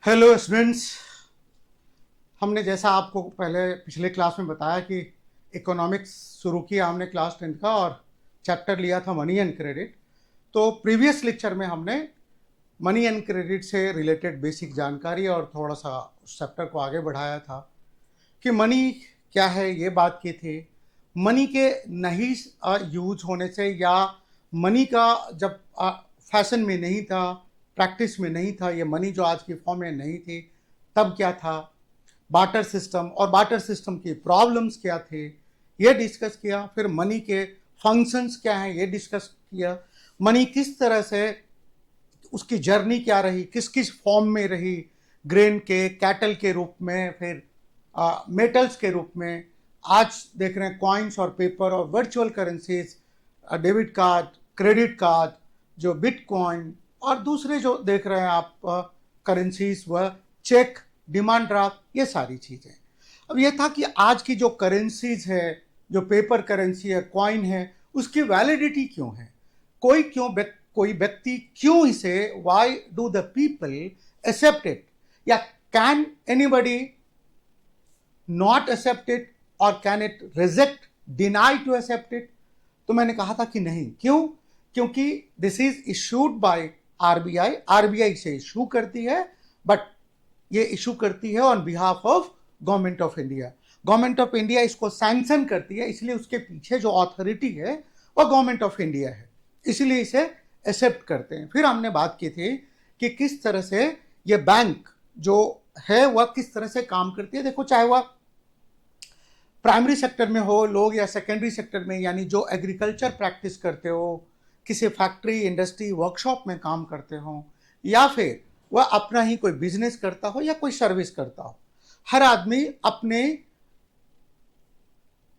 Hello students. हमने जैसा आपको पहले पिछले क्लास में बताया कि इकोनॉमिक्स शुरू किया हमने क्लास 10 का और चैप्टर लिया था मनी एंड क्रेडिट। तो प्रीवियस लेक्चर में हमने मनी एंड क्रेडिट से रिलेटेड बेसिक जानकारी और थोड़ा सा उस चैप्टर को आगे बढ़ाया था कि मनी क्या है, ये बात की थी। मनी के नहीं यूज होने से या मनी का जब फैशन में नहीं था, प्रैक्टिस में नहीं था, ये मनी जो आज की फॉर्म में नहीं थी, तब क्या था, बार्टर सिस्टम और बार्टर सिस्टम की प्रॉब्लम्स क्या थे, ये डिस्कस किया। फिर मनी के फंक्शंस क्या हैं, ये डिस्कस किया। मनी किस तरह से, उसकी जर्नी क्या रही, किस किस फॉर्म में रही, ग्रेन के, कैटल के रूप में, फिर मेटल्स के रूप में, आज देख रहे हैं कॉइन्स और पेपर और virtual currencies, debit card, credit card, जो बिटकॉइन और दूसरे जो देख रहे हैं आप करेंसीज, वह चेक, डिमांड ड्राफ्ट, ये सारी चीज़ें। अब ये था कि आज की जो करेंसीज है, जो पेपर करेंसी है, कॉइन है, उसकी वैलिडिटी क्यों है, कोई व्यक्ति क्यों इसे, why do the people accept it, या can anybody not accept it और can it reject, deny to accept it. तो मैंने कहा था कि नहीं, क्यों, क्योंकि this is issued by RBI, RBI से इशू करती है, बट ये इशू करती है on behalf of government of India. Government of India इसको सैंक्शन करती है, इसलिए उसके पीछे जो अथॉरिटी है वह गवर्नमेंट ऑफ इंडिया है, इसलिए इसे एक्सेप्ट करते हैं। फिर हमने बात की थी कि किस तरह से ये बैंक जो है वह किस तरह से काम करती है। देखो, चाहे वह प्राइमरी सेक्टर में हो लोग या सेकेंडरी सेक्टर में, यानी जो एग्रीकल्चर प्रैक्टिस करते हो, किसी फैक्ट्री, इंडस्ट्री, वर्कशॉप में काम करते हो, या फिर वह अपना ही कोई बिजनेस करता हो या कोई सर्विस करता हो, हर आदमी अपने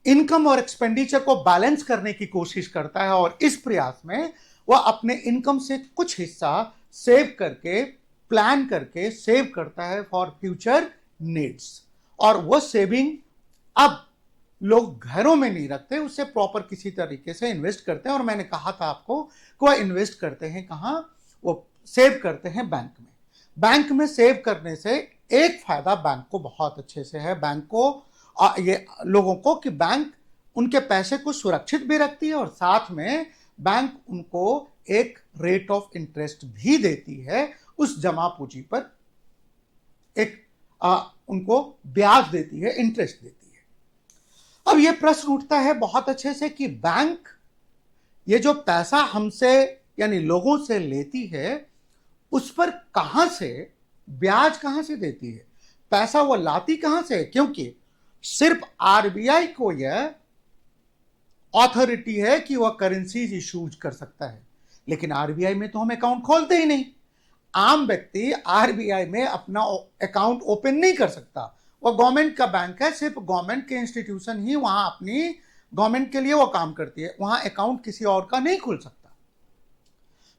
इनकम और एक्सपेंडिचर को बैलेंस करने की कोशिश करता है और इस प्रयास में वह अपने इनकम से कुछ हिस्सा सेव करके, प्लान करके सेव करता है फॉर फ्यूचर नीड्स। और वह सेविंग अब लोग घरों में नहीं रखते, उससे प्रॉपर किसी तरीके से इन्वेस्ट करते हैं। और मैंने कहा था आपको कि वह इन्वेस्ट करते हैं कहाँ, वो सेव करते हैं बैंक में। बैंक में सेव करने से एक फायदा बैंक को बहुत अच्छे से है, बैंक को ये लोगों को, कि बैंक उनके पैसे को सुरक्षित भी रखती है और साथ में बैंक उनको एक रेट ऑफ इंटरेस्ट भी देती है, उस जमा पूंजी पर एक उनको ब्याज देती है, इंटरेस्ट देती है। अब यह प्रश्न उठता है बहुत अच्छे से कि बैंक ये जो पैसा हमसे यानी लोगों से लेती है, उस पर कहां से ब्याज, कहां से देती है, पैसा वो लाती कहां से? क्योंकि सिर्फ आरबीआई को यह अथॉरिटी है कि वह करेंसीज इशूज कर सकता है, लेकिन आरबीआई में तो हम अकाउंट खोलते ही नहीं। आम व्यक्ति आरबीआई में अपना अकाउंट ओपन नहीं कर सकता, वह गवर्नमेंट का बैंक है, सिर्फ गवर्नमेंट के इंस्टीट्यूशन ही वहां अपनी गवर्नमेंट के लिए वो काम करती है, वहां अकाउंट किसी और का नहीं खुल सकता।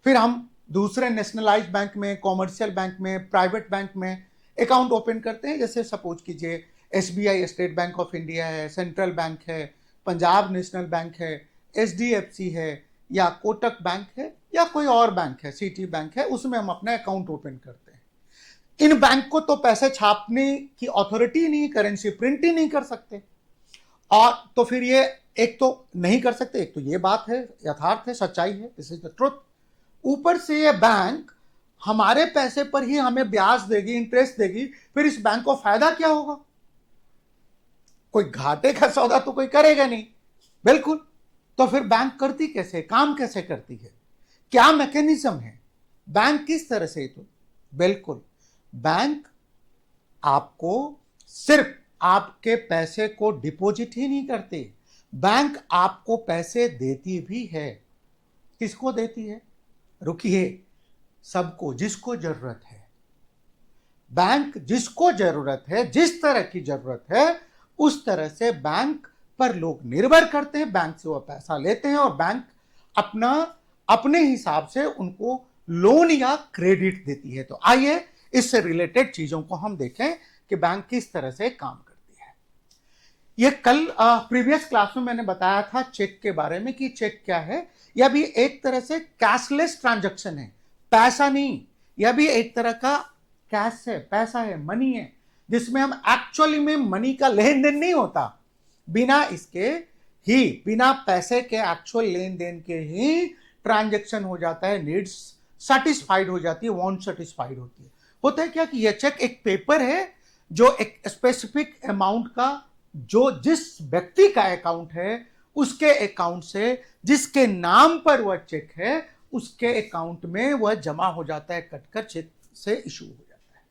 फिर हम दूसरे नेशनलाइज्ड बैंक में, कॉमर्शियल बैंक में, प्राइवेट बैंक में अकाउंट ओपन करते हैं। जैसे सपोज कीजिए SBI, state bank of India है, सेंट्रल बैंक है, पंजाब नेशनल बैंक है, एचडीएफसी है, या कोटक बैंक है, या कोई और बैंक है, सिटी बैंक है, उसमें हम अपना अकाउंट ओपन करते हैं। इन बैंक को तो पैसे छापने की अथॉरिटी नहीं, करेंसी प्रिंट ही नहीं कर सकते, और तो फिर ये एक तो नहीं कर सकते, एक तो ये बात है, यथार्थ है, सच्चाई है, दिस इज द ट्रुथ। ऊपर से ये बैंक हमारे पैसे पर ही हमें ब्याज देगी, इंटरेस्ट देगी, फिर इस बैंक को फायदा क्या होगा? कोई घाटे का सौदा तो कोई करेगा नहीं, बिल्कुल। तो फिर बैंक करती कैसे, काम कैसे करती है, क्या मैकेनिज्म है, बैंक किस तरह से? तो बिल्कुल, बैंक आपको सिर्फ आपके पैसे को डिपॉजिट ही नहीं करती, बैंक आपको पैसे देती भी है। किसको देती है? रुकिए, सबको, जिसको जरूरत है। बैंक जिसको जरूरत है, जिस तरह की जरूरत है, उस तरह से बैंक पर लोग निर्भर करते हैं, बैंक से वो पैसा लेते हैं और बैंक अपने हिसाब से उनको लोन या क्रेडिट देती है। तो आइए इससे रिलेटेड चीजों को हम देखें कि बैंक किस तरह से काम करती है। ये कल प्रीवियस क्लास में मैंने बताया था चेक के बारे में कि चेक क्या है। यह भी एक तरह से कैशलेस ट्रांजैक्शन है, पैसा नहीं, यह भी एक तरह का कैश है, पैसा है, मनी है, जिसमें हम एक्चुअली में मनी का लेन देन नहीं होता, बिना इसके ही, बिना पैसे के एक्चुअल लेन देन के ही ट्रांजैक्शन हो जाता है, नीड्स सेटिस्फाइड हो जाती है, वांट सेटिस्फाइड होती है। होता है क्या कि यह चेक एक पेपर है जो एक स्पेसिफिक अमाउंट का, जो जिस व्यक्ति का अकाउंट है उसके अकाउंट से, जिसके नाम पर वह चेक है उसके अकाउंट में वह जमा हो जाता है, कटकर चेक से इशू हो जाता है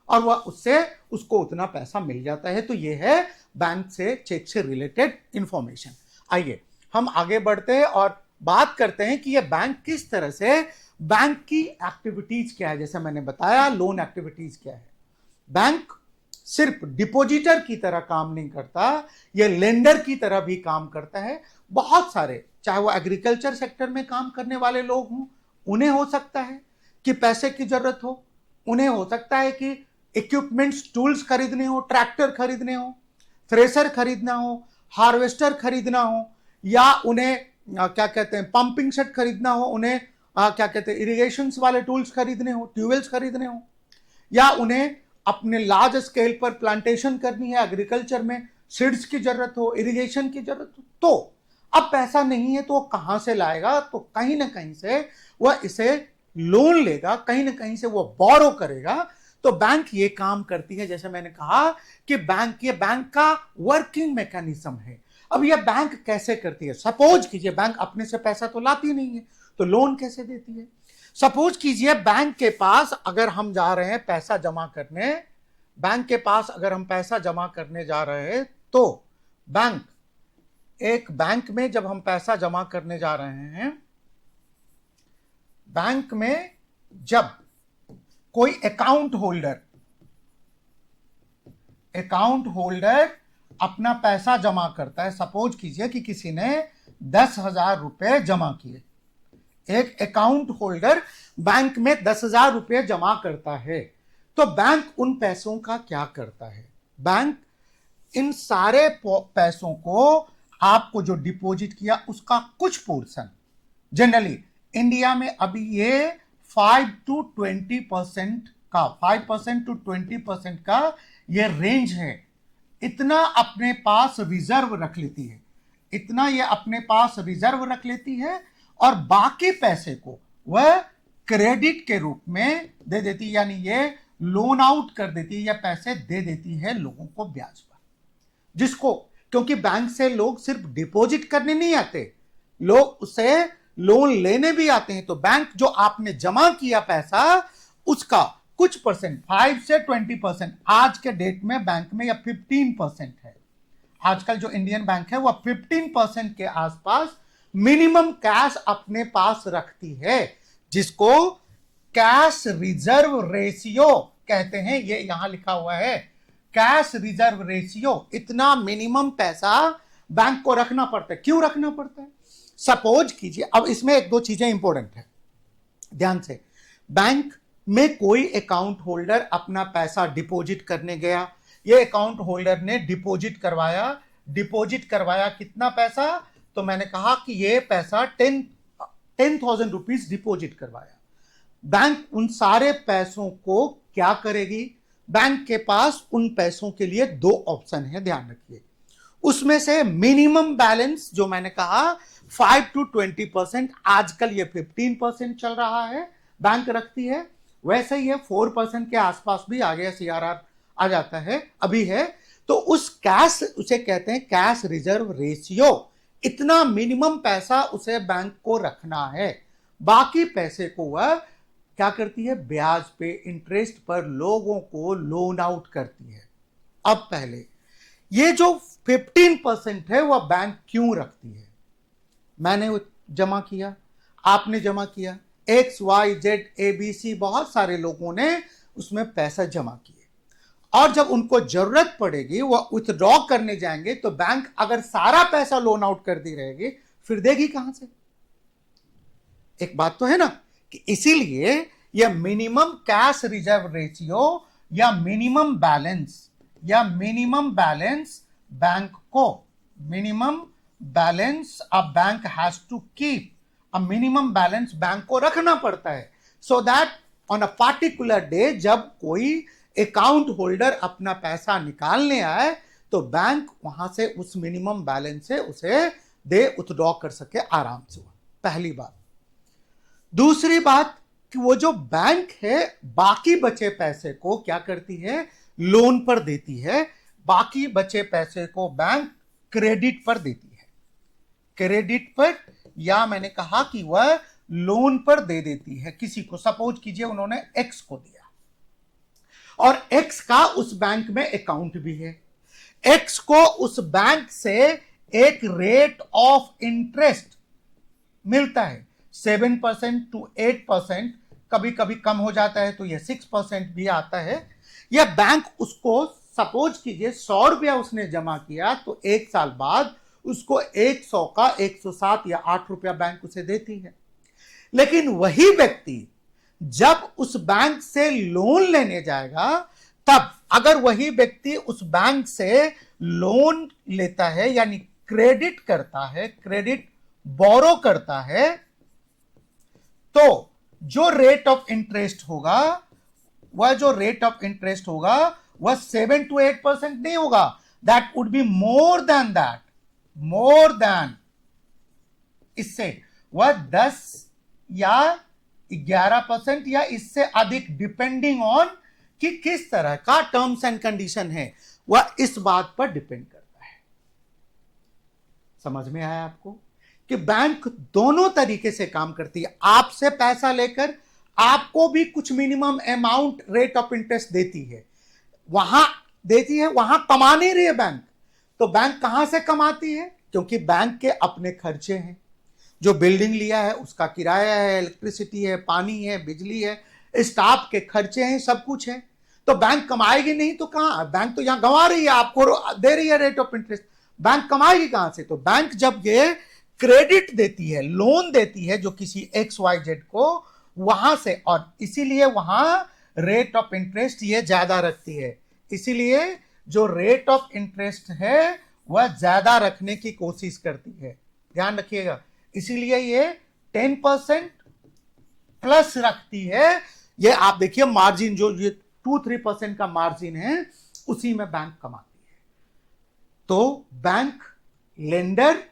और वह उससे उसको उतना पैसा मिल जाता है। तो यह है बैंक से, चेक से रिलेटेड इंफॉर्मेशन। आइए हम आगे बढ़ते हैं और बात करते हैं कि यह बैंक किस तरह से, बैंक की एक्टिविटीज क्या है। जैसे मैंने बताया लोन एक्टिविटीज क्या है। बैंक सिर्फ डिपॉजिटर की तरह काम नहीं करता, यह लेंडर की तरह भी काम करता है। बहुत सारे, चाहे वो एग्रीकल्चर सेक्टर में काम करने वाले लोग हों, उन्हें हो सकता है कि पैसे की जरूरत हो, उन्हें हो सकता है कि इक्विपमेंट्स, टूल्स खरीदने हो, ट्रैक्टर खरीदने हो, थ्रेसर खरीदना हो, हार्वेस्टर खरीदना हो, या उन्हें क्या कहते हैं पंपिंग सेट खरीदना हो, उन्हें क्या कहते हैं इरिगेशन वाले टूल्स खरीदने हो, ट्यूबवेल्स खरीदने हो, या उन्हें अपने लार्ज स्केल पर प्लांटेशन करनी है, एग्रीकल्चर में सीड्स की जरूरत हो, इरिगेशन की जरूरत हो। तो अब पैसा नहीं है तो वो कहां से लाएगा? तो कहीं ना कहीं से वह इसे लोन लेगा, कहीं ना कहीं से वह बोरो करेगा। तो बैंक ये काम करती है, जैसे मैंने कहा कि बैंक, ये बैंक का वर्किंग मैकेनिज्म है। अब यह बैंक कैसे करती है? सपोज कीजिए बैंक अपने से पैसा तो लाती नहीं है, तो लोन कैसे देती है? सपोज कीजिए बैंक के पास अगर हम जा रहे हैं पैसा जमा करने, बैंक के पास अगर हम पैसा जमा करने जा रहे हैं, तो बैंक, एक बैंक में जब हम पैसा जमा करने जा रहे हैं, बैंक में जब कोई अकाउंट होल्डर अपना पैसा जमा करता है, सपोज कीजिए कि किसी ने 10,000 रुपए जमा किए, एक अकाउंट होल्डर बैंक में 10,000 रुपए जमा करता है, तो बैंक उन पैसों का क्या करता है? बैंक इन सारे पैसों को, आपको जो डिपॉजिट किया उसका कुछ पोर्शन, जनरली इंडिया में अभी ये 5 to 20% का, 5% to 20% का ये रेंज है, इतना अपने पास रिजर्व रख लेती है, इतना ये अपने पास रिजर्व रख लेती है, और बाकी पैसे को वह क्रेडिट के रूप में दे देती है, यानी ये लोन आउट कर देती है या पैसे दे देती है लोगों को ब्याज पर। जिसको, क्योंकि बैंक से लोग सिर्फ डिपॉजिट करने नहीं आते, लोग उसे लोन लेने भी आते हैं। तो बैंक जो आपने जमा किया पैसा, उसका कुछ परसेंट, 5 से 20%, आज के डेट में बैंक में या 15% है, आजकल जो इंडियन बैंक है वह 15% के आसपास मिनिमम कैश अपने पास रखती है, जिसको कैश रिजर्व रेशियो कहते हैं। ये यहां लिखा हुआ है, कैश रिजर्व रेशियो, इतना मिनिमम पैसा बैंक को रखना पड़ता है। क्यों रखना पड़ता है? सपोज कीजिए, अब इसमें एक दो चीजें इंपॉर्टेंट है, ध्यान से। बैंक में कोई अकाउंट होल्डर अपना पैसा डिपॉजिट करने गया, ये अकाउंट होल्डर ने डिपॉजिट करवाया कितना पैसा? तो मैंने कहा कि ये पैसा 10,000 रुपीज डिपॉजिट करवाया। बैंक उन सारे पैसों को क्या करेगी? बैंक के पास उन पैसों के लिए दो ऑप्शन है, ध्यान रखिए। उसमें से मिनिमम बैलेंस जो मैंने कहा 5 to 20%, आजकल ये 15% चल रहा है, बैंक रखती है। वैसे ही 4% के आसपास भी आ गया, CRR आ जाता है, अभी है। तो उस कैश, उसे कहते हैं कैश रिजर्व रेशियो, इतना मिनिमम पैसा उसे बैंक को रखना है। बाकी पैसे को वह क्या करती है? ब्याज पे, इंटरेस्ट पर लोगों को लोन आउट करती है। अब पहले ये जो 15% है वह बैंक क्यों रखती है? मैंने जमा किया, आपने जमा किया, XYZ ABC बहुत सारे लोगों ने उसमें पैसा जमा किए, और जब उनको जरूरत पड़ेगी वह विथड्रॉ करने जाएंगे, तो बैंक अगर सारा पैसा लोन आउट कर दी रहेगी, फिर देगी कहां से? एक बात तो है ना, कि इसीलिए यह मिनिमम कैश रिजर्व रेशियो या मिनिमम बैलेंस बैंक को, minimum balance a bank has to keep, a minimum balance bank को रखना पड़ता है, so that on a particular day जब कोई अकाउंट होल्डर अपना पैसा निकालने आए तो बैंक वहां से उस मिनिमम बैलेंस से उसे दे विथड्रॉ कर सके आराम से। पहली बात। दूसरी बात कि वो जो बैंक है बाकी बचे पैसे को क्या करती है, लोन पर देती है। बाकी बचे पैसे को बैंक क्रेडिट पर देती है। क्रेडिट पर, या मैंने कहा कि वह लोन पर दे देती है किसी को। सपोज कीजिए उन्होंने एक्स को दिया और एक्स का उस बैंक में अकाउंट भी है। एक्स को उस बैंक से एक रेट ऑफ इंटरेस्ट मिलता है 7% to 8%, कभी कभी कम हो जाता है तो यह 6% भी आता है। यह बैंक उसको, सपोज कीजिए 100 रुपया उसने जमा किया तो एक साल बाद उसको 100 का 107 या 8 रुपया बैंक उसे देती है। लेकिन वही व्यक्ति जब उस बैंक से लोन लेने जाएगा, तब अगर वही व्यक्ति उस बैंक से लोन लेता है यानी क्रेडिट करता है, क्रेडिट बोरो करता है, तो जो रेट ऑफ इंटरेस्ट होगा, वह जो रेट ऑफ इंटरेस्ट होगा वह 7 to 8% नहीं होगा। That would be more than that, more than, इससे वह 10 या 11% या इससे अधिक, डिपेंडिंग ऑन कि किस तरह का टर्म्स एंड कंडीशन है, वह इस बात पर डिपेंड करता है। समझ में आया आपको कि बैंक दोनों तरीके से काम करती है। आपसे पैसा लेकर आपको भी कुछ minimum amount rate of interest देती है, वहां देती है, वहां कमा नहीं रही है बैंक। तो बैंक कहां से कमाती है? क्योंकि बैंक के अपने खर्चे हैं, जो बिल्डिंग लिया है उसका किराया है, इलेक्ट्रिसिटी है, पानी है, बिजली है, स्टाफ के खर्चे हैं, सब कुछ है। तो बैंक कमाएगी नहीं तो कहां? बैंक तो यहां गंवा रही है, आपको दे रही है रेट ऑफ इंटरेस्ट, बैंक कमाएगी कहां से? तो बैंक जब ये क्रेडिट देती है, लोन देती है जो किसी XYZ को, वहां से, और इसीलिए वहां रेट ऑफ इंटरेस्ट ये ज्यादा रखती है। इसीलिए जो रेट ऑफ इंटरेस्ट है वह ज्यादा रखने की कोशिश करती है, ध्यान रखिएगा। इसीलिए ये 10% प्लस रखती है। ये आप देखिए मार्जिन, जो ये 2-3% का मार्जिन है, उसी में बैंक कमाती है। तो बैंक लेंडर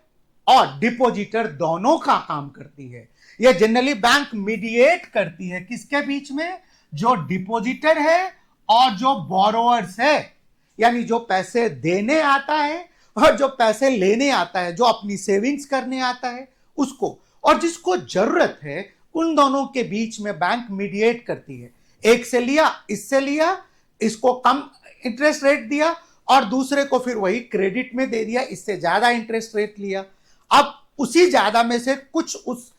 और डिपॉजिटर दोनों का काम करती है। यह जनरली बैंक मीडिएट करती है किसके बीच में? जो डिपॉजिटर है और जो बोरोअर्स है, यानी जो पैसे देने आता है और जो पैसे लेने आता है, जो अपनी सेविंग्स करने आता है उसको, और जिसको जरूरत है, उन दोनों के बीच में बैंक मीडिएट करती है। एक से लिया, इससे लिया, इसको कम इंटरेस्ट रेट दिया और दूसरे को फिर वही क्रेडिट में दे दिया, इससे ज्यादा इंटरेस्ट रेट लिया। अब उसी ज्यादा में से कुछ उस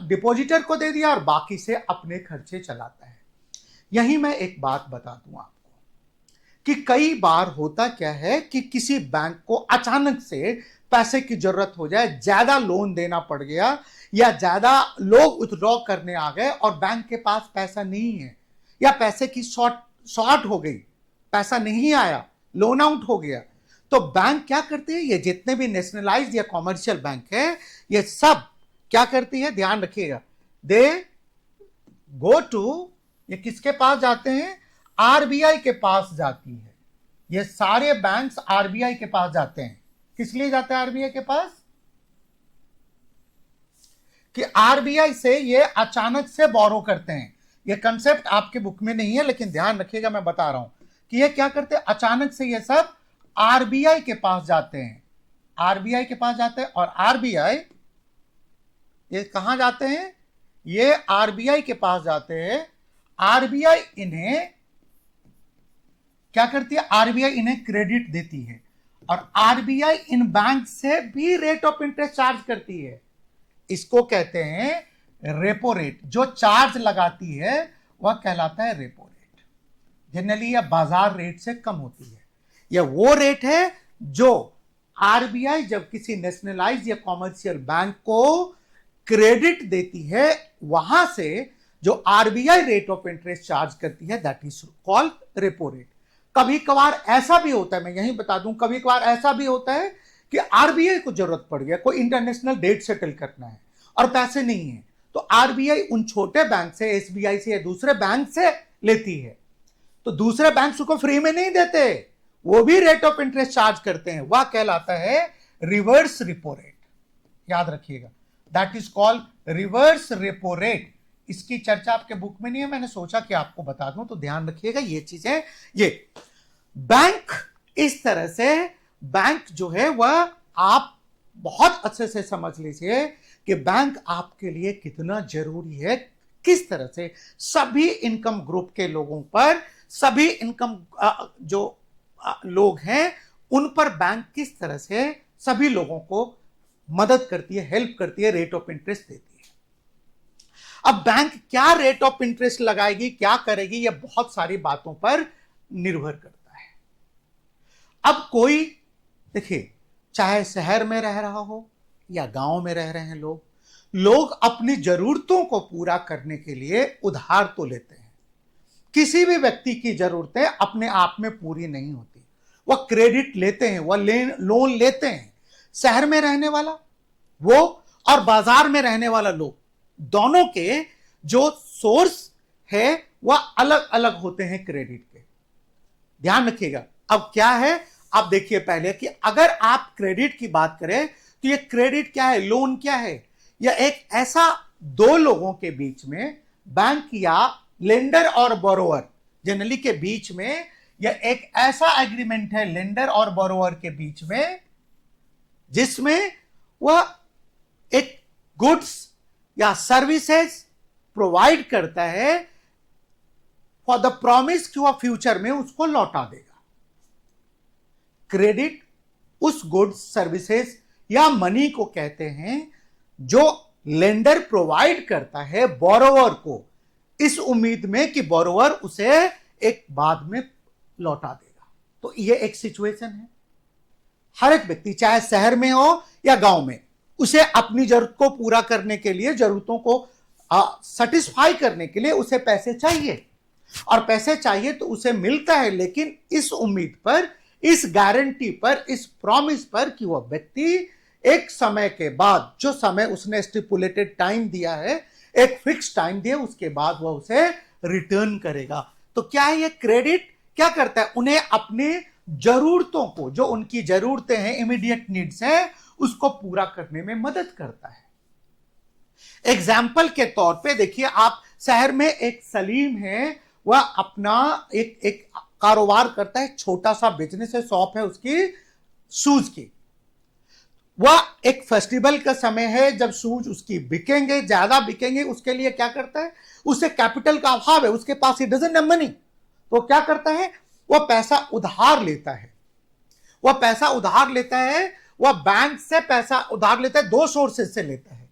डिपॉजिटर को दे दिया और बाकी से अपने खर्चे चलाता है। यही मैं एक बात बता दूं आपको कि कई बार होता क्या है कि किसी बैंक को अचानक से पैसे की जरूरत हो जाए, ज्यादा लोन देना पड़ गया या ज्यादा लोग विथड्रॉ करने आ गए और बैंक के पास पैसा नहीं है, या पैसे की शॉर्ट हो गई, पैसा नहीं आया, लोन आउट हो गया। तो बैंक क्या करती है? ये जितने भी नेशनलाइज्ड या कॉमर्शियल बैंक है, ये सब क्या करती है? ध्यान रखिएगा, दे गो टू, ये किसके पास जाते हैं? RBI के पास जाती है। ये सारे बैंक्स RBI के पास जाते हैं। किस लिए जाते हैं RBI के पास? कि RBI से ये अचानक से बोरो करते हैं। ये कंसेप्ट आपके बुक में नहीं है, लेकिन ध्यान रखिएगा, मैं बता रहा हूं कि ये क्या करते हैं, अचानक से ये सब RBI के पास जाते हैं। RBI के पास जाते हैं और RBI, ये कहां जाते हैं? ये RBI के पास जाते हैं। RBI इन्हें क्या करती है? RBI इन्हें क्रेडिट देती है और RBI इन बैंक से भी रेट ऑफ इंटरेस्ट चार्ज करती है। इसको कहते हैं रेपो रेट। जो चार्ज लगाती है वह कहलाता है रेपो रेट। जनरली यह बाजार रेट से कम होती है। यह वो रेट है जो RBI जब किसी नेशनलाइज्ड या कॉमर्शियल बैंक को क्रेडिट देती है, वहां से जो RBI rate of interest charge करती है, that is called repo rate. कभी कभार ऐसा भी होता है, मैं यही बता दूं, कभी कभार ऐसा भी होता है कि RBI को जरूरत पड़ गया, कोई इंटरनेशनल डेट सेटल करना है और पैसे नहीं है, तो आरबीआई उन छोटे बैंक से, एसबीआई से या दूसरे बैंक से लेती है, तो दूसरे बैंक उसको फ्री में नहीं देते, वो भी रेट ऑफ इंटरेस्ट चार्ज करते हैं। वह कहलाता है रिवर्स रेपो रेट। याद रखिएगा, that is called reverse repo rate. इसकी चर्चा आपके बुक में नहीं है, मैंने सोचा कि आपको बता दूं, तो ध्यान रखिएगा ये चीजें। ये बैंक इस तरह से, बैंक जो है वह आप बहुत अच्छे से समझ लीजिए कि बैंक आपके लिए कितना जरूरी है, किस तरह से सभी इनकम ग्रुप के लोगों पर, सभी इनकम जो लोग हैं उन पर बैंक किस तरह से सभी लोगों को मदद करती है, हेल्प करती है, रेट ऑफ इंटरेस्ट देती है। अब बैंक क्या रेट ऑफ इंटरेस्ट लगाएगी, क्या करेगी, यह बहुत सारी बातों पर निर्भर करता है। अब कोई देखिए, चाहे शहर में रह रहा हो या गांव में रह रहे हैं लोग अपनी जरूरतों को पूरा करने के लिए उधार तो लेते हैं। किसी भी व्यक्ति की जरूरतें अपने आप में पूरी नहीं होती, वह क्रेडिट लेते हैं, वह लोन लेते हैं। शहर में रहने वाला वो और बाजार में रहने वाला लोग, दोनों के जो सोर्स है वह अलग अलग होते हैं क्रेडिट के। ध्यान रखिएगा। अब क्या है, आप देखिए पहले कि अगर आप क्रेडिट की बात करें तो ये क्रेडिट क्या है, लोन क्या है? यह एक ऐसा दो लोगों के बीच में, बैंक या लेंडर और बोरोवर जनरली के बीच में, यह एक ऐसा एग्रीमेंट है लेंडर और बोरोवर के बीच में जिसमें वह एक गुड्स या सर्विसेज प्रोवाइड करता है फॉर द प्रॉमिस कि वह फ्यूचर में उसको लौटा देगा। क्रेडिट उस गुड्स, सर्विसेज या मनी को कहते हैं जो लेंडर प्रोवाइड करता है बोरोवर को, इस उम्मीद में कि बोरोवर उसे एक बाद में लौटा देगा। तो यह एक सिचुएशन है। हर एक व्यक्ति चाहे शहर में हो या गांव में, उसे अपनी जरूरत को पूरा करने के लिए, जरूरतों को सेटिस्फाई करने के लिए उसे पैसे चाहिए, और पैसे चाहिए तो उसे मिलता है, लेकिन इस उम्मीद पर, इस गारंटी पर, इस प्रॉमिस पर कि वह व्यक्ति एक समय के बाद, जो समय उसने स्टिपुलेटेड टाइम दिया है, एक फिक्स टाइम दिया, उसके बाद वह उसे रिटर्न करेगा। तो क्या है, ये क्रेडिट क्या करता है, उन्हें अपने जरूरतों को, जो उनकी जरूरतें हैं, इमीडिएट नीड्स हैं, उसको पूरा करने में मदद करता है। एग्जाम्पल के तौर पे देखिए, आप शहर में एक सलीम है, वह अपना एक कारोबार करता है, छोटा सा बिजनेस है, शॉप है उसकी शूज की। वह एक फेस्टिवल का समय है जब शूज उसकी बिकेंगे, ज्यादा बिकेंगे, उसके लिए क्या करता है, उसे कैपिटल का अभाव है, उसके पास ही डजंट हैव मनी, तो क्या करता है, वह पैसा उधार लेता है। वह पैसा उधार लेता है, वह बैंक से पैसा उधार लेता है, दो सोर्सेज से लेता है।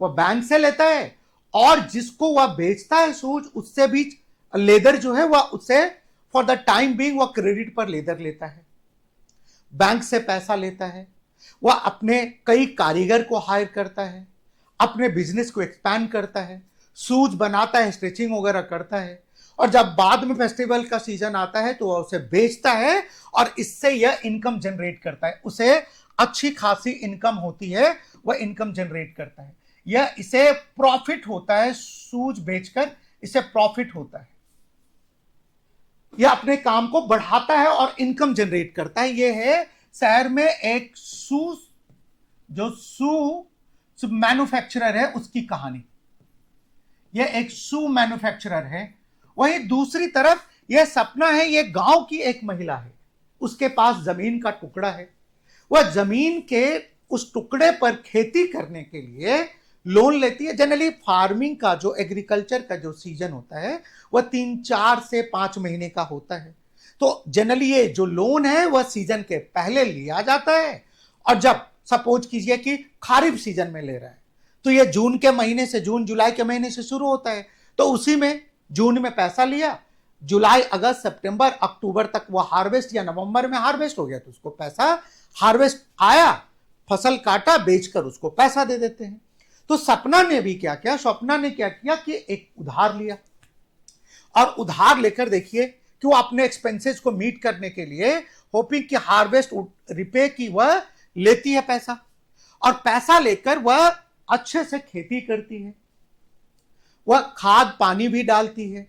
वह बैंक से लेता है और जिसको वह बेचता है शूज, उससे भी लेदर जो है वह उससे फॉर द टाइम बीइंग वह क्रेडिट पर लेदर लेता है, बैंक से पैसा लेता है। वह अपने कई कारीगर को हायर करता है, अपने बिजनेस को एक्सपैंड करता है, शूज बनाता है, स्टिचिंग वगैरह करता है, और जब बाद में फेस्टिवल का सीजन आता है तो वह उसे बेचता है और इससे यह इनकम जनरेट करता है। उसे अच्छी खासी इनकम होती है, वह इनकम जनरेट करता है, यह इसे प्रॉफिट होता है, शूज बेचकर इसे प्रॉफिट होता है। यह अपने काम को बढ़ाता है और इनकम जनरेट करता है। यह है शहर में एक शू मैन्युफैक्चरर है, उसकी कहानी। यह एक शू मैन्युफैक्चरर है। वहीं दूसरी तरफ यह सपना है, यह गांव की एक महिला है, उसके पास जमीन का टुकड़ा है। वह जमीन के उस टुकड़े पर खेती करने के लिए लोन लेती है। जनरली फार्मिंग का जो, एग्रीकल्चर का जो सीजन होता है वह 3-4 से 5 महीने का होता है। तो जनरली ये जो लोन है वह सीजन के पहले लिया जाता है, और जब सपोज कीजिए कि खरीफ सीजन में ले रहा है तो यह जून के महीने से, जून जुलाई के महीने से शुरू होता है, तो उसी में जून में पैसा लिया, जुलाई अगस्त सितंबर अक्टूबर तक वो हार्वेस्ट, या नवंबर में हार्वेस्ट हो गया तो उसको पैसा, हार्वेस्ट आया, फसल काटा, बेचकर उसको पैसा दे देते हैं। तो सपना ने भी क्या किया, स्वप्ना ने क्या किया कि एक उधार लिया, और उधार लेकर देखिए कि वो अपने एक्सपेंसेस को मीट करने के लिए, होपिंग कि हार्वेस्ट रिपे की, वह लेती है पैसा, और पैसा लेकर वह अच्छे से खेती करती है, वह खाद पानी भी डालती है,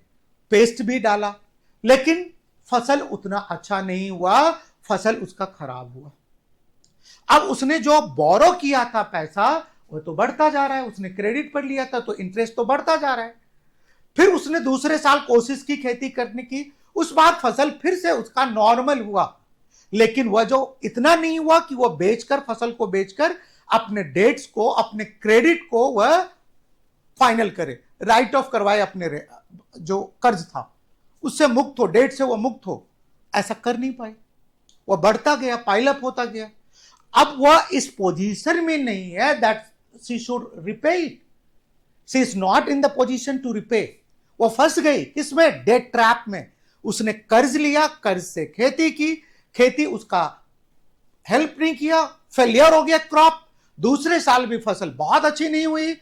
पेस्ट भी डाला, लेकिन फसल उतना अच्छा नहीं हुआ, फसल उसका खराब हुआ। अब उसने जो बोरो किया था पैसा, वो तो बढ़ता जा रहा है, उसने क्रेडिट पर लिया था तो इंटरेस्ट तो बढ़ता जा रहा है। फिर उसने दूसरे साल कोशिश की खेती करने की, उस बार फसल फिर से उसका नॉर्मल हुआ, लेकिन वह जो इतना नहीं हुआ कि वह बेचकर, फसल को बेचकर अपने डेट्स को, अपने क्रेडिट को वह फाइनल करे, राइट ऑफ करवाए, अपने जो कर्ज था उससे मुक्त हो, डेट से वह मुक्त हो। ऐसा कर नहीं पाए, वह बढ़ता गया, पाइलअप होता गया। अब वह इस पोजीशन में नहीं है that she should repay it, she is not in the position to repay. वो फंस गई किसमें? डेट ट्रैप में। उसने कर्ज लिया, कर्ज से खेती की, खेती उसका हेल्प नहीं किया, फेलियर हो गया क्रॉप, दूसरे साल भी फसल बहुत अच्छी नहीं हुई,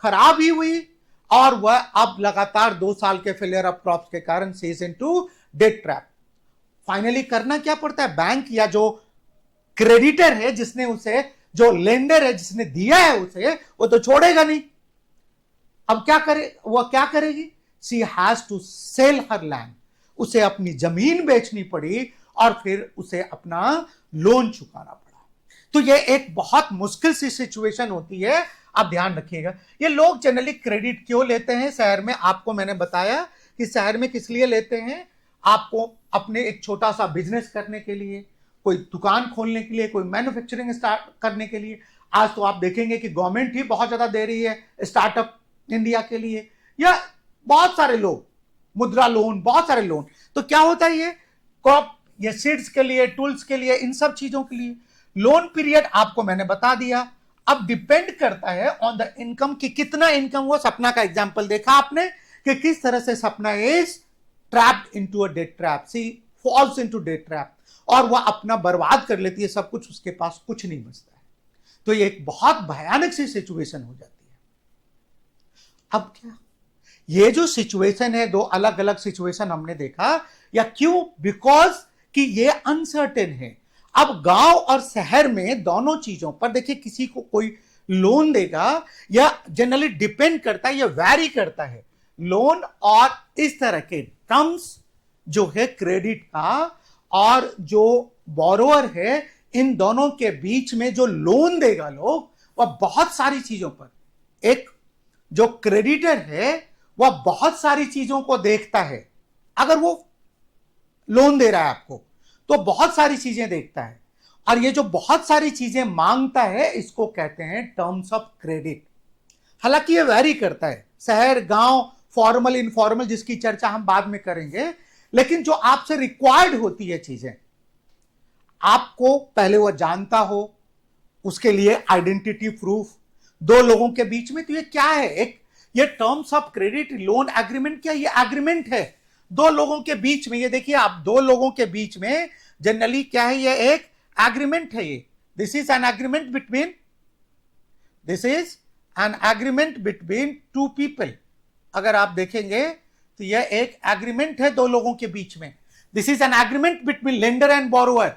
खराब ही हुई, और वह अब लगातार 2 साल के फेलियर ऑफ क्रॉप्स के कारण she is into debt trap. Finally करना क्या पड़ता है? बैंक या जो क्रेडिटर है, जिसने उसे, जो लेंडर है जिसने दिया है उसे, वो तो छोड़ेगा नहीं। अब क्या करे, वो क्या करेगी? She has to sell her land, उसे अपनी जमीन बेचनी पड़ी और फिर उसे अपना लोन चुकाना पड़ा। तो ये एक बहुत मुश्किल सी सिचुएशन होती है, आप ध्यान रखिएगा। ये लोग जनरली क्रेडिट क्यों लेते हैं शहर में? आपको मैंने बताया कि शहर में किस लिए लेते हैं। आपको अपने एक छोटा सा बिजनेस करने के लिए, कोई दुकान खोलने के लिए, कोई मैन्युफैक्चरिंग स्टार्ट करने के लिए। आज तो आप देखेंगे कि गवर्नमेंट ही बहुत ज्यादा दे रही है स्टार्टअप इंडिया के लिए, या बहुत सारे लोग, मुद्रा लोन, बहुत सारे लोन। तो क्या होता है, ये क्रॉप, ये सीड्स के लिए, टूल्स के लिए, इन सब चीजों के लिए लोन पीरियड आपको मैंने बता दिया। अब डिपेंड करता है ऑन द इनकम कि कितना इनकम। वो सपना का एग्जांपल देखा आपने कि किस तरह से Sapna is trapped into a debt trap, she falls into debt trap, और वह अपना बर्बाद कर लेती है सब कुछ, उसके पास कुछ नहीं बचता है। तो ये एक बहुत भयानक सी सिचुएशन हो जाती है। अब क्या, ये जो सिचुएशन है, 2 अलग अलग सिचुएशन हमने देखा, या क्यों? बिकॉज कि ये अनसर्टेन है। अब गांव और शहर में दोनों चीजों पर देखिए, किसी को कोई लोन देगा, या जनरली डिपेंड करता है, या वैरी करता है लोन और इस तरह के टर्म्स जो है क्रेडिट का, और जो बोरोअर है, इन दोनों के बीच में जो लोन देगा लोग, वह बहुत सारी चीजों पर, एक जो क्रेडिटर है वह बहुत सारी चीजों को देखता है। अगर वो लोन दे रहा है आपको तो बहुत सारी चीजें देखता है, और ये जो बहुत सारी चीजें मांगता है, इसको कहते हैं टर्म्स ऑफ क्रेडिट। हालांकि ये वैरी करता है, शहर, गांव, फॉर्मल, इनफॉर्मल, जिसकी चर्चा हम बाद में करेंगे। लेकिन जो आपसे रिक्वायर्ड होती है चीजें, आपको पहले वो जानता हो, उसके लिए आइडेंटिटी प्रूफ, 2 लोगों के बीच में। तो ये क्या है? एक ये terms of credit, loan agreement, क्या ये एग्रीमेंट है 2 लोगों के बीच में। ये देखिए आप, 2 लोगों के बीच में जनरली क्या है, ये एक एग्रीमेंट है। ये this is an agreement between, this is an agreement between 2 people. अगर आप देखेंगे तो यह एक एग्रीमेंट है 2 लोगों के बीच में। This is an agreement between lender and borrower.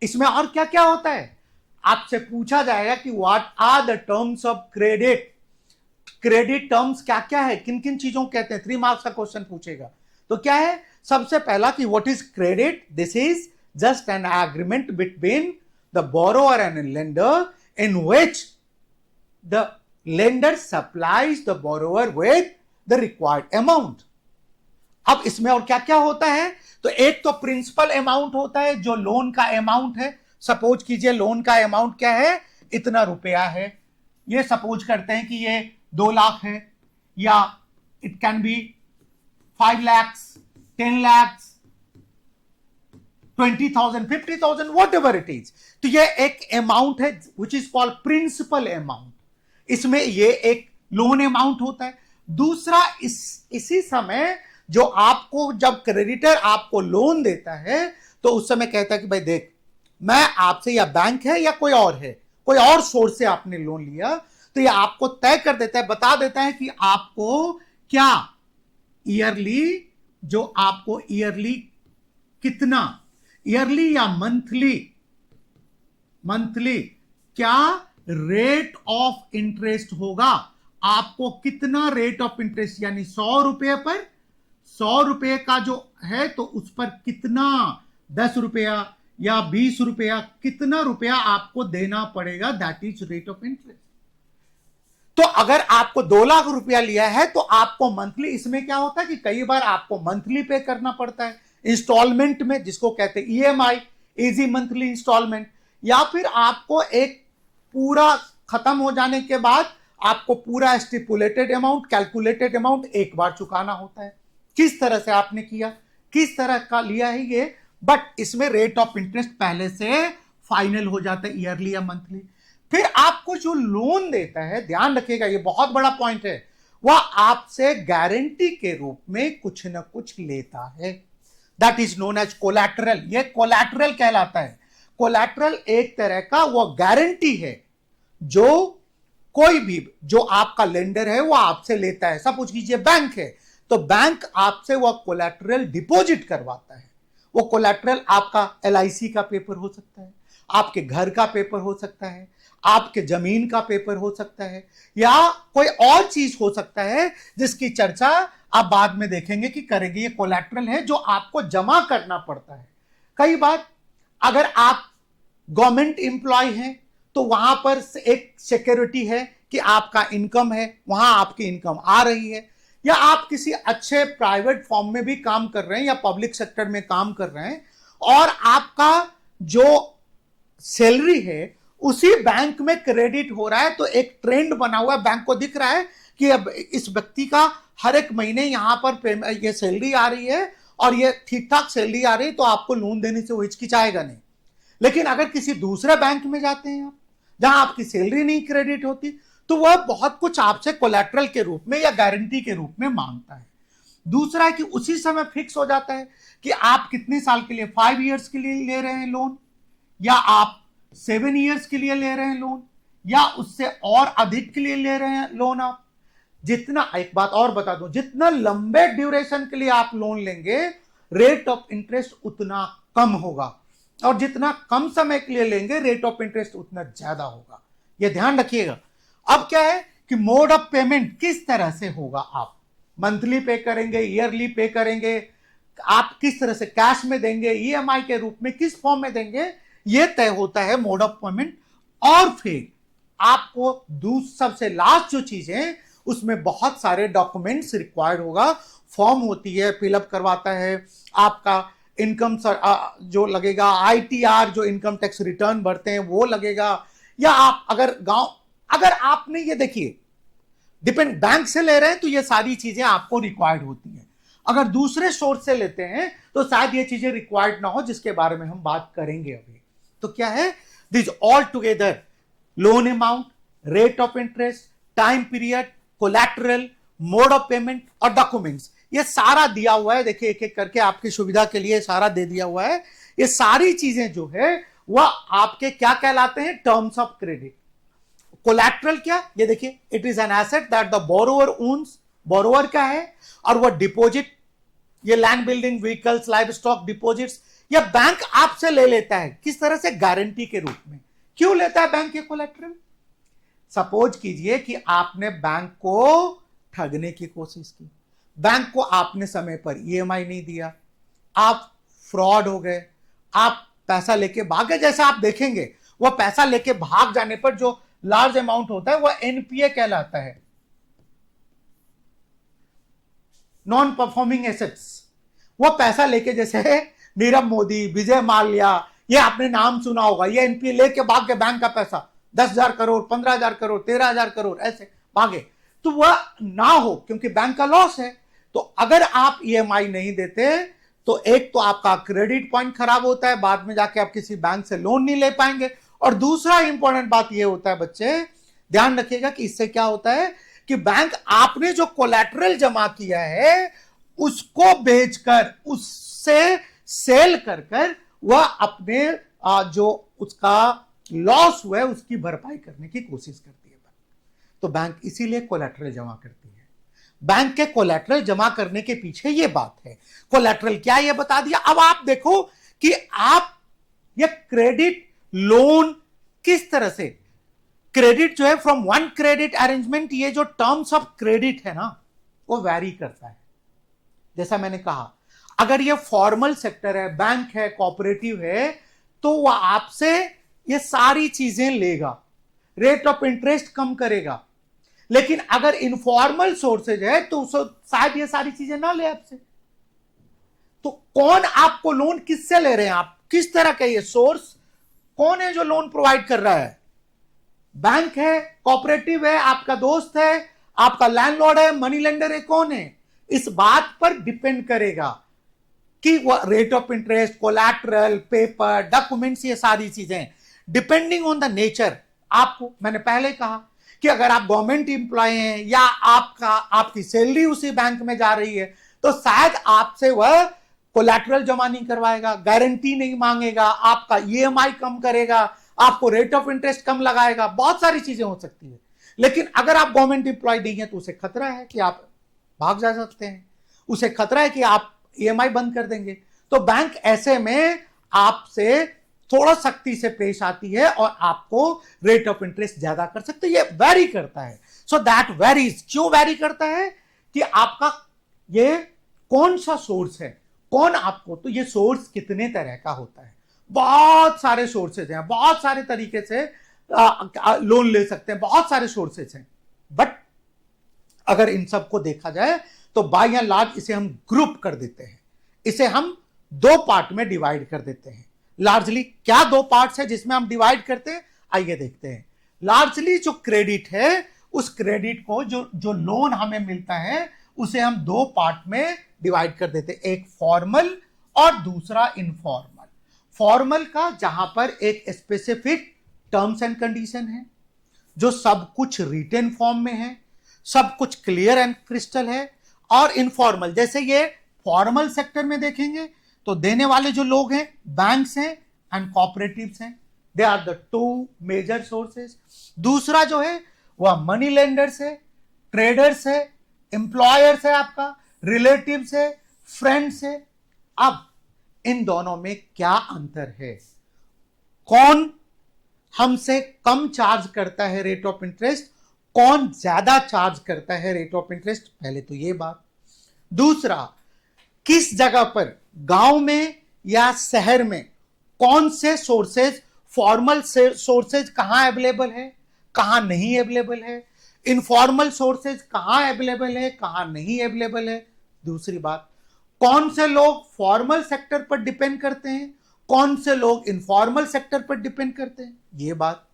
इसमें और क्या क्या होता है? आपसे पूछा जाएगा कि what are the terms of credit. Credit terms क्या क्या है, किन किन चीजों को कहते हैं? 3 मार्क्स का क्वेश्चन पूछेगा। तो क्या है? सबसे पहला कि what is credit? This is just an agreement between the borrower and lender in which the lender supplies the borrower with the required amount. अब इसमें और क्या क्या होता है? तो एक तो प्रिंसिपल अमाउंट होता है, जो लोन का अमाउंट है। सपोज कीजिए लोन का अमाउंट क्या है, इतना रुपया है। ये सपोज करते हैं कि ये 2 लाख है, या it can be 5 lakh, 10 lakh, 20,000, 50,000, whatever it is. तो ये एक अमाउंट है which is called principal amount. इसमें ये एक लोन अमाउंट होता है। दूसरा, इसी समय जो आपको, जब क्रेडिटर आपको लोन देता है, तो उस समय कहता है कि भाई देख, मैं आपसे, या बैंक है या कोई और है, कोई और सोर्स से आपने लोन लिया, तो ये आपको तय कर देता है, बता देता है कि आपको क्या ईयरली, जो आपको ईयरली कितना, ईयरली या मंथली, मंथली क्या रेट ऑफ इंटरेस्ट होगा। आपको कितना रेट ऑफ इंटरेस्ट, यानी 100 रुपए पर 100 रुपए का जो है तो उस पर कितना 10 रुपया या 20 रुपया, कितना रुपया आपको देना पड़ेगा, that is rate of interest. तो अगर आपको 2 लाख रुपया लिया है तो आपको मंथली, इसमें क्या होता है कि कई बार आपको मंथली पे करना पड़ता है इंस्टॉलमेंट में, जिसको कहते हैं ईएमआई, इजी मंथली इंस्टॉलमेंट, या फिर आपको एक पूरा खत्म हो जाने के बाद आपको पूरा स्टिपुलेटेड अमाउंट, कैलकुलेटेड अमाउंट एक बार चुकाना होता है। किस तरह से आपने किया, किस तरह का लिया है ये, बट इसमें रेट ऑफ इंटरेस्ट पहले से फाइनल हो जाता है, ईयरली या मंथली। फिर आपको जो लोन देता है, ध्यान रखिएगा ये बहुत बड़ा पॉइंट है, वह आपसे गारंटी के रूप में कुछ ना कुछ लेता है, that is known as collateral. ये कोलैटरल कहलाता है। कोलैटरल एक तरह का वो गारंटी है जो कोई भी, जो आपका लेंडर है वो आपसे लेता है। सपोज कीजिए बैंक है, तो बैंक आपसे वो कोलैटरल डिपॉजिट करवाता है। वो कोलैटरल आपका एलआईसी का पेपर हो सकता है, आपके घर का पेपर हो सकता है, आपके जमीन का पेपर हो सकता है, या कोई और चीज हो सकता है जिसकी चर्चा आप बाद में देखेंगे कि करेंगे। ये कोलैटरल है जो आपको जमा करना पड़ता है। कई बार अगर आप गवर्नमेंट एम्प्लॉय हैं तो वहां पर एक सिक्योरिटी है कि आपका इनकम है, वहां आपकी इनकम आ रही है, या आप किसी अच्छे प्राइवेट फॉर्म में भी काम कर रहे हैं या पब्लिक सेक्टर में काम कर रहे हैं, और आपका जो सैलरी है उसी बैंक में क्रेडिट हो रहा है। तो एक ट्रेंड बना हुआ है, बैंक को दिख रहा है कि अब इस व्यक्ति का हर एक महीने यहां पर ये सैलरी आ रही है और ये ठीक ठाक सैलरी आ रही है, तो आपको लोन देने से वो हिचकिचाएगा नहीं। लेकिन अगर किसी दूसरे बैंक में जाते हैं आप, जहां आपकी सैलरी नहीं क्रेडिट होती, तो वह बहुत कुछ आपसे कोलैटरल के रूप में या गारंटी के रूप में मांगता है। दूसरा है कि उसी समय फिक्स हो जाता है कि आप कितने साल के लिए, 5 ईयर्स के लिए ले रहे हैं लोन, या आप 7 ईयर्स के लिए ले रहे हैं लोन, या उससे और अधिक के लिए ले रहे हैं लोन। आप जितना, एक बात और बता दूं, जितना लंबे ड्यूरेशन के लिए आप लोन लेंगे, रेट ऑफ इंटरेस्ट उतना कम होगा, और जितना कम समय के लिए लेंगे रेट ऑफ इंटरेस्ट उतना ज्यादा होगा। यह ध्यान रखिएगा। अब क्या है कि मोड ऑफ पेमेंट किस तरह से होगा, आप मंथली पे करेंगे, ईयरली पे करेंगे, आप किस तरह से कैश में देंगे, ईएमआई के रूप में, किस फॉर्म में देंगे, यह तय होता है मोड ऑफ पेमेंट। और फिर आपको सबसे लास्ट जो चीज है उसमें बहुत सारे डॉक्यूमेंट्स रिक्वायर्ड होगा, फॉर्म होती है, फिलअप करवाता है, आपका इनकम जो लगेगा, आईटीआर जो इनकम टैक्स रिटर्न भरते हैं वो लगेगा, या आप अगर आपने, ये देखिए डिपेंड, बैंक से ले रहे हैं तो ये सारी चीजें आपको रिक्वायर्ड होती हैं। अगर दूसरे सोर्स से लेते हैं तो शायद ये चीजें रिक्वायर्ड ना हो, जिसके बारे में हम बात करेंगे अभी। तो क्या है, this all together, loan amount, rate of interest, time period, collateral, mode of payment और डॉक्यूमेंट्स, ये सारा दिया हुआ है। देखिए एक एक करके आपकी सुविधा के लिए सारा दे दिया हुआ है। ये सारी चीजें जो है वह आपके क्या कहलाते हैं, टर्म्स ऑफ क्रेडिट। कोलैटरल क्या, ये देखिए, it is an asset that the borrower owns, borrower का है, और वह डिपॉजिट, ये land, building, vehicles, livestock deposits, यह बैंक आपसे ले लेता है। किस तरह से, गारंटी के रूप में। क्यों लेता है बैंक ये कोलैटरल? सपोज कीजिए कि आपने बैंक को ठगने की कोशिश की, बैंक को आपने समय पर ईएमआई नहीं दिया, आप फ्रॉड हो गए, आप पैसा लेके भागे। जैसा आप देखेंगे वह पैसा लेके भाग जाने पर जो लार्ज अमाउंट होता है वह एनपीए कहलाता है, नॉन परफॉर्मिंग एसेट्स। वह पैसा लेके, जैसे नीरव मोदी, विजय माल्या, ये आपने नाम सुना होगा, ये एनपीए लेके भाग के बैंक का पैसा 10,000 करोड़, 15,000 करोड़, 13,000 करोड़ ऐसे भागे, तो वह ना हो, क्योंकि बैंक का लॉस है। तो अगर आप ईएमआई नहीं देते तो एक तो आपका क्रेडिट पॉइंट खराब होता है, बाद में जाके आप किसी बैंक से लोन नहीं ले पाएंगे, और दूसरा इंपॉर्टेंट बात यह होता है बच्चे, ध्यान रखिएगा कि इससे क्या होता है कि बैंक आपने जो कोलैटरल जमा किया है उसको बेचकर, उससे सेल कर वह अपने जो उसका लॉस हुआ है उसकी भरपाई करने की कोशिश करती है बैंक। तो बैंक इसीलिए कोलैटरल जमा करती है। बैंक के कोलैटरल जमा करने के पीछे यह बात है। कोलैटरल क्या, यह बता दिया। अब आप देखो कि आप ये क्रेडिट लोन किस तरह से, क्रेडिट जो है फ्रॉम वन क्रेडिट अरेंजमेंट, ये जो टर्म्स ऑफ क्रेडिट है ना वो वैरी करता है। जैसा मैंने कहा, अगर ये फॉर्मल सेक्टर है, बैंक है, कोऑपरेटिव है, तो वह आपसे ये सारी चीजें लेगा, रेट ऑफ इंटरेस्ट कम करेगा। लेकिन अगर इनफॉर्मल सोर्सेज है तो शायद ये सारी चीजें ना ले आपसे। तो कौन आपको लोन किससे ले रहे हैं, आप किस तरह का ये सोर्स कौन है जो लोन प्रोवाइड कर रहा है? बैंक है, कोऑपरेटिव है, आपका दोस्त है, आपका लैंडलॉर्ड है, मनी लेंडर है, कौन है? इस बात पर डिपेंड करेगा कि rate of interest, collateral, paper, documents, ये सारी चीजें डिपेंडिंग ऑन द नेचर। आपको मैंने पहले कहा कि अगर आप गवर्नमेंट एम्प्लॉय हैं या आपकी सैलरी उसी बैंक में जा रही है, तो शायद आपसे वह कोलैटरल जमा नहीं करवाएगा, गारंटी नहीं मांगेगा, आपका ईएमआई कम करेगा, आपको रेट ऑफ इंटरेस्ट कम लगाएगा, बहुत सारी चीजें हो सकती है। लेकिन अगर आप गवर्नमेंट एम्प्लॉय नहीं है तो उसे खतरा है कि आप भाग जा सकते हैं, उसे खतरा है कि आप ईएमआई बंद कर देंगे। तो बैंक ऐसे में आपसे थोड़ा सख्ती से पेश आती है और आपको रेट ऑफ इंटरेस्ट ज्यादा कर सकते हैं। ये वैरी करता है। So that varies. क्यों वैरी करता है? कि आपका ये कौन सा सोर्स है, कौन आपको, तो ये सोर्स कितने तरह का होता है। बहुत सारे सोर्सेज हैं, बहुत सारे तरीके से लोन ले सकते हैं, बहुत सारे सोर्सेज हैं। बट अगर इन सबको देखा जाए तो बाय एंड लार्ज इसे हम ग्रुप कर देते हैं, इसे हम दो पार्ट में डिवाइड कर देते हैं। लार्जली क्या दो पार्ट्स है जिसमें हम डिवाइड करते हैं, आइए देखते हैं। लार्जली जो क्रेडिट है, उस क्रेडिट को जो लोन हमें मिलता है उसे हम दो पार्ट में डिवाइड कर देते हैं, एक फॉर्मल और दूसरा इनफॉर्मल। फॉर्मल का जहां पर एक स्पेसिफिक टर्म्स एंड कंडीशन है, जो सब कुछ रिटन फॉर्म में है, सब कुछ क्लियर एंड क्रिस्टल है। और इनफॉर्मल, जैसे ये फॉर्मल सेक्टर में देखेंगे तो देने वाले जो लोग हैं बैंक्स हैं एंड कोऑपरेटिव्स हैं, they are the two major sources. दूसरा जो है वह मनी लेंडर्स है, ट्रेडर्स है, एम्प्लॉयर्स है, आपका रिलेटिव्स है, फ्रेंड्स है। अब इन दोनों में क्या अंतर है? कौन हमसे कम चार्ज करता है रेट ऑफ इंटरेस्ट, कौन ज्यादा चार्ज करता है रेट ऑफ इंटरेस्ट? पहले तो ये बात। दूसरा, किस जगह पर, गांव में या शहर में, कौन से सोर्सेज, फॉर्मल सोर्सेज कहां अवेलेबल है, कहां नहीं अवेलेबल है, इनफॉर्मल सोर्सेज कहां अवेलेबल है, कहां नहीं अवेलेबल है। दूसरी बात, कौन से लोग फॉर्मल सेक्टर पर डिपेंड करते हैं, कौन से लोग इनफॉर्मल सेक्टर पर डिपेंड करते हैं, ये बात।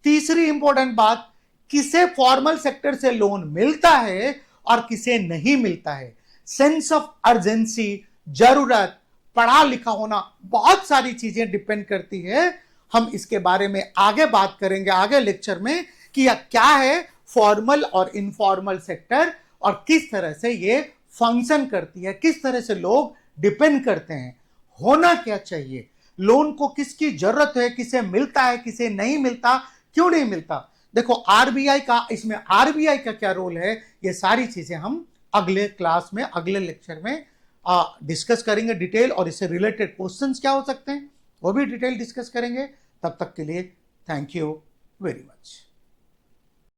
तीसरी इंपॉर्टेंट बात, किसे फॉर्मल सेक्टर से लोन मिलता है और किसे नहीं मिलता है। सेंस ऑफ अर्जेंसी, जरूरत, पढ़ा लिखा होना, बहुत सारी चीजें डिपेंड करती है। हम इसके बारे में आगे बात करेंगे आगे लेक्चर में कि यह क्या है फॉर्मल और इनफॉर्मल सेक्टर और किस तरह से ये फंक्शन करती है, किस तरह से लोग डिपेंड करते हैं, होना क्या चाहिए, लोन को किसकी जरूरत है, किसे मिलता है, किसे नहीं मिलता, क्यों नहीं मिलता। देखो आरबीआई का, इसमें आरबीआई का क्या रोल है, ये सारी चीजें हम अगले क्लास में, अगले लेक्चर में डिस्कस करेंगे डिटेल, और इससे रिलेटेड क्वेश्चंस क्या हो सकते हैं वो भी डिटेल डिस्कस करेंगे। तब तक के लिए थैंक यू वेरी मच।